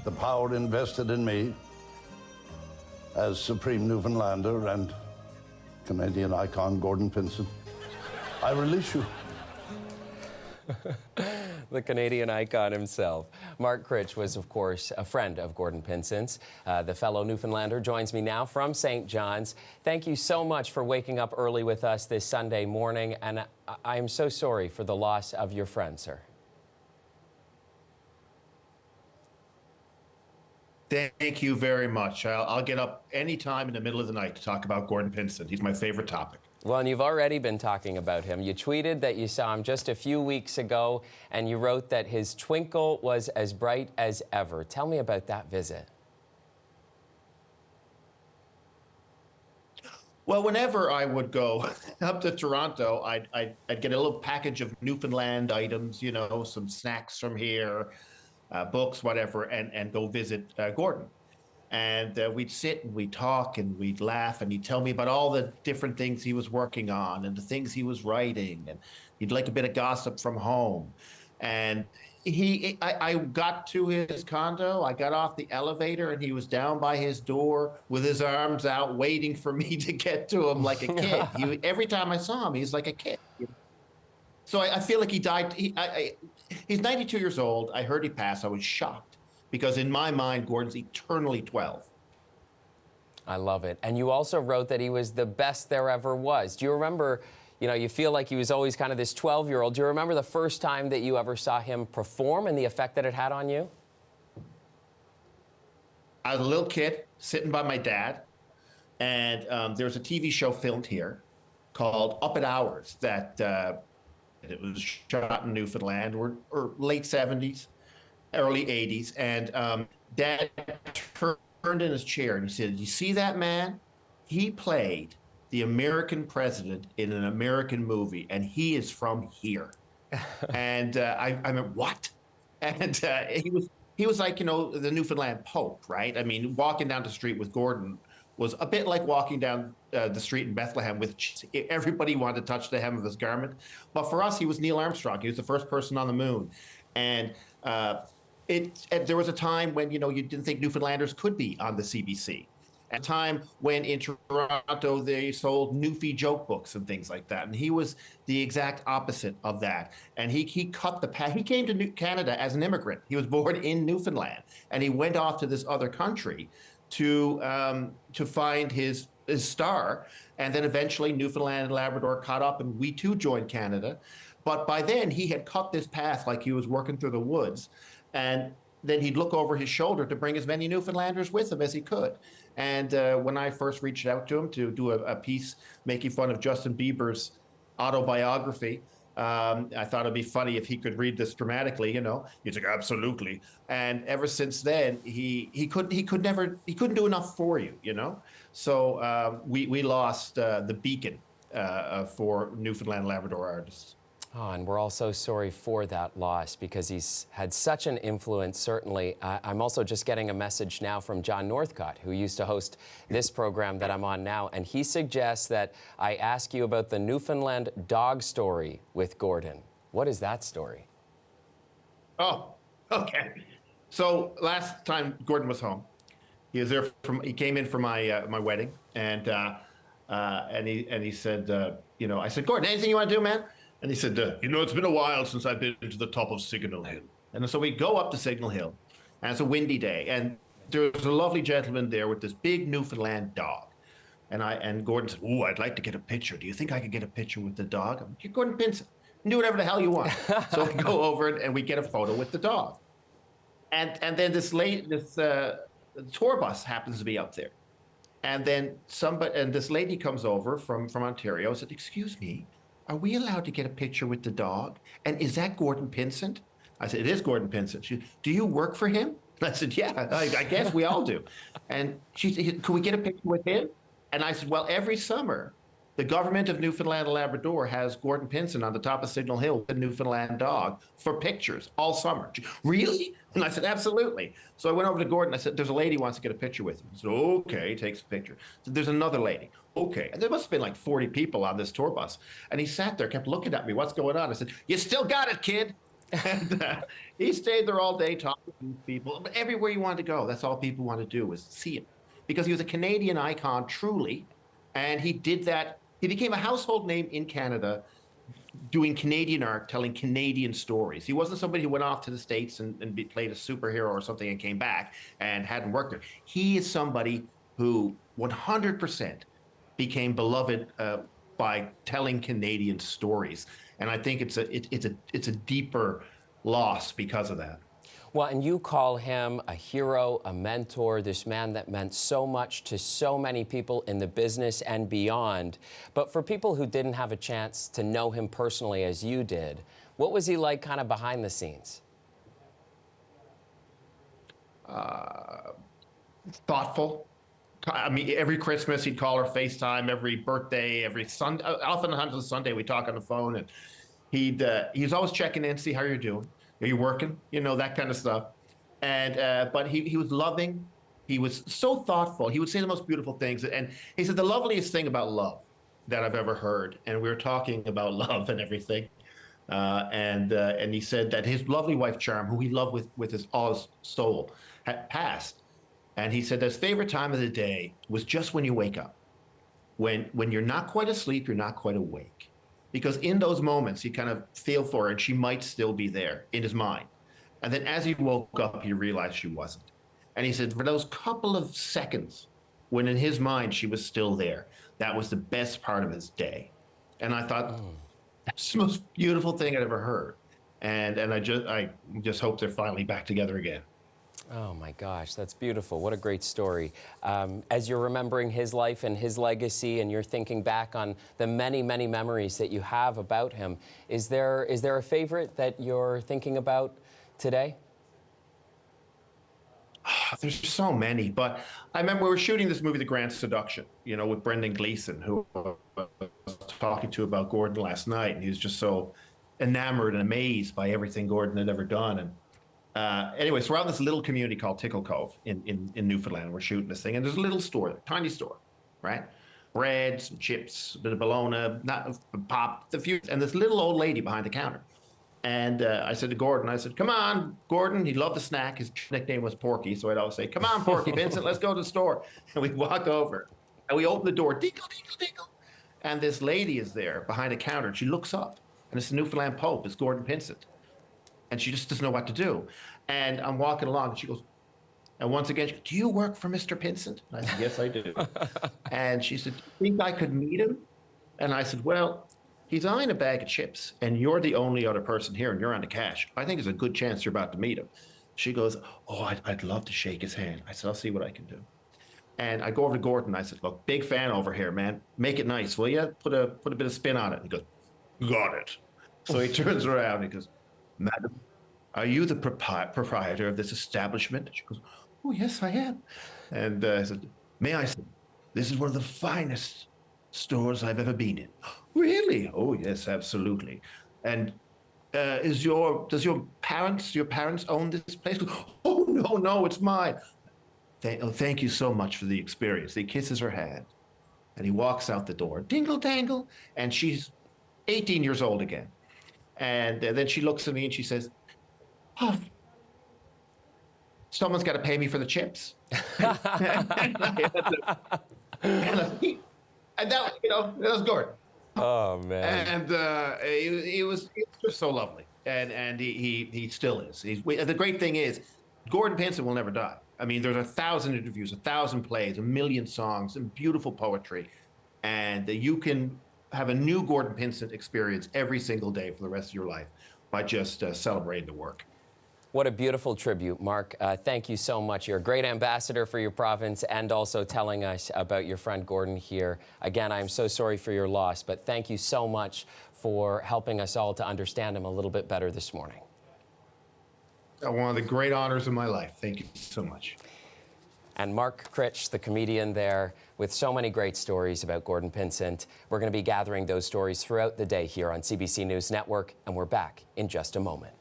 the power invested in me as Supreme Newfoundlander and Canadian icon Gordon Pinsent, I release you. The Canadian icon himself. Mark Critch was, of course, a friend of Gordon Pinsent's. The fellow Newfoundlander joins me now from St. John's. Thank you so much for waking up early with us this Sunday morning, and I am so sorry for the loss of your friend, sir. Thank you very much. I'll get up any time in the middle of the night to talk about Gordon Pinsent. He's my favorite topic. Well, and you've already been talking about him. You tweeted that you saw him just a few weeks ago, and you wrote that his twinkle was as bright as ever. Tell me about that visit. Well, whenever I would go up to Toronto, I'd get a little package of Newfoundland items, you know, some snacks from here, books, whatever, and go visit Gordon. And we'd sit and we'd talk and we'd laugh, and he'd tell me about all the different things he was working on and the things he was writing, and he'd like a bit of gossip from home. And I got to his condo, I got off the elevator, and he was down by his door with his arms out waiting for me to get to him like a kid. Every time I saw him, he was like a kid. So I feel like he died. He's 92 years old. I heard he passed. I was shocked, because in my mind, Gordon's eternally 12. I love it. And you also wrote that he was the best there ever was. Do you remember, you know, you feel like he was always kind of this 12-year-old. Do you remember the first time that you ever saw him perform and the effect that it had on you? I was a little kid sitting by my dad, and there was a TV show filmed here called Up at Hours that it was shot in Newfoundland, or late 70s. Early 80s, and Dad turned in his chair and he said, "You see that man? He played the American president in an American movie, and he is from here." And I meant, what? And he was like, you know, the Newfoundland Pope, right? I mean, walking down the street with Gordon was a bit like walking down the street in Bethlehem with everybody wanted to touch the hem of his garment. But for us, he was Neil Armstrong. He was the first person on the moon, and there was a time when, you know, you didn't think Newfoundlanders could be on the CBC. At a time when in Toronto they sold Newfie joke books and things like that, and he was the exact opposite of that. And he cut the path. He came to Canada as an immigrant. He was born in Newfoundland, and he went off to this other country to find his star. And then eventually Newfoundland and Labrador caught up, and we too joined Canada. But by then he had cut this path like he was working through the woods. And then he'd look over his shoulder to bring as many Newfoundlanders with him as he could. And when I first reached out to him to do a piece making fun of Justin Bieber's autobiography, I thought it'd be funny if he could read this dramatically, you know. He's like, absolutely. And ever since then, he couldn't do enough for you, you know. So we lost the beacon for Newfoundland Labrador artists. Oh, and we're all so sorry for that loss, because he's had such an influence, certainly. I'm also just getting a message now from John Northcott, who used to host this program that I'm on now, and he suggests that I ask you about the Newfoundland dog story with Gordon. What is that story? Oh, okay. So last time Gordon was home, he was there. He came in for my my wedding, and he said, you know, I said, "Gordon, anything you want to do, man?" And he said, you know, it's been a while since I've been to the top of Signal Hill. And so we go up to Signal Hill, and it's a windy day, and there's a lovely gentleman there with this big Newfoundland dog. And Gordon said, "Ooh, I'd like to get a picture. Do you think I could get a picture with the dog?" I'm like, "You're Gordon Pinsent. You can do whatever the hell you want." So we go over and we get a photo with the dog. And then this tour bus happens to be up there. And then this lady comes over from Ontario and said, "Excuse me, are we allowed to get a picture with the dog? And is that Gordon Pinsent?" I said, "It is Gordon Pinsent." She said, "Do you work for him?" And I said, "Yeah, I guess we all do." And she said, "Could we get a picture with him?" And I said, "Well, every summer, the government of Newfoundland and Labrador has Gordon Pinsent on the top of Signal Hill with a Newfoundland dog for pictures all summer." She, "Really?" And I said, "Absolutely." So I went over to Gordon. I said, "There's a lady who wants to get a picture with him." He said, "Okay," takes a picture. So there's another lady. "Okay." And there must have been like 40 people on this tour bus. And he sat there, kept looking at me. "What's going on?" I said, "You still got it, kid." And he stayed there all day talking to people. But everywhere he wanted to go, that's all people wanted to do was see him. Because he was a Canadian icon, truly. And he did that. He became a household name in Canada doing Canadian art, telling Canadian stories. He wasn't somebody who went off to the States and played a superhero or something and came back and hadn't worked there. He is somebody who 100% became beloved by telling Canadian stories. And I think it's a deeper loss because of that. Well, and you call him a hero, a mentor, this man that meant so much to so many people in the business and beyond. But for people who didn't have a chance to know him personally as you did, what was he like kind of behind the scenes? Thoughtful. I mean, every Christmas he'd call her FaceTime, every birthday, every Sunday, often on Sunday we talk on the phone, and he's always checking in, see how you're doing. Are you working? You know, that kind of stuff. And but he was loving. He was so thoughtful. He would say the most beautiful things. And he said the loveliest thing about love that I've ever heard. And we were talking about love and everything. And he said that his lovely wife Charm, who he loved with all his soul, had passed. And he said his favorite time of the day was just when you wake up, when you're not quite asleep, you're not quite awake. Because in those moments, you kind of feel for her, and she might still be there in his mind. And then as he woke up, he realized she wasn't. And he said for those couple of seconds, when in his mind she was still there, that was the best part of his day. And I thought, that's the most beautiful thing I'd ever heard. And I just hope they're finally back together again. Oh my gosh, that's beautiful. What a great story. As you're remembering his life and his legacy and you're thinking back on the many, many memories that you have about him, is there a favorite that you're thinking about today? There's so many, but I remember we were shooting this movie, The Grand Seduction, you know, with Brendan Gleeson, who I was talking to about Gordon last night, and he was just so enamored and amazed by everything Gordon had ever done. And anyway, so we're out in this little community called Tickle Cove in Newfoundland. We're shooting this thing, and there's a little store, tiny store, right? Bread, some chips, a bit of bologna, not pop, a few, and this little old lady behind the counter. And I said to Gordon, I said, come on, Gordon. He loved the snack. His nickname was Porky, so I'd always say, come on, Porky Pinsent, let's go to the store. And we walk over, and we open the door, dingle, dingle, dingle. And this lady is there behind a counter, and she looks up, and it's the Newfoundland Pope, it's Gordon Pinsent. And she just doesn't know what to do. And I'm walking along, and she goes, and once again, she goes, do you work for Mr. Pinsent? And I said, yes, I do. And she said, do you think I could meet him? And I said, well, he's eyeing a bag of chips, and you're the only other person here, and you're on the cash. I think there's a good chance you're about to meet him. She goes, oh, I'd love to shake his hand. I said, I'll see what I can do. And I go over to Gordon. I said, look, big fan over here, man. Make it nice, will you? Put a bit of spin on it. And he goes, got it. So he turns around and he goes, madam, are you the proprietor of this establishment? She goes, oh, yes, I am. And I said, may I say, this is one of the finest stores I've ever been in. Really? Oh, yes, absolutely. And does your parents own this place? Oh, no, it's mine. Thank you so much for the experience. He kisses her hand, and he walks out the door, dingle dangle, and she's 18 years old again. And then she looks at me and she says, oh, someone's got to pay me for the chips. And that, that was Gordon. Oh, man. And he was just so lovely. And he still is. The great thing is, Gordon Pinsent will never die. I mean, there's 1,000 interviews, 1,000 plays, 1,000,000 songs, and beautiful poetry. And you can have a new Gordon Pinsent experience every single day for the rest of your life by just celebrating the work. What a beautiful tribute, Mark. Thank you so much. You're a great ambassador for your province and also telling us about your friend Gordon here. Again, I'm so sorry for your loss, but thank you so much for helping us all to understand him a little bit better this morning. One of the great honors of my life. Thank you so much. And Mark Critch, the comedian there, with so many great stories about Gordon Pinsent. We're going to be gathering those stories throughout the day here on CBC News Network, and we're back in just a moment.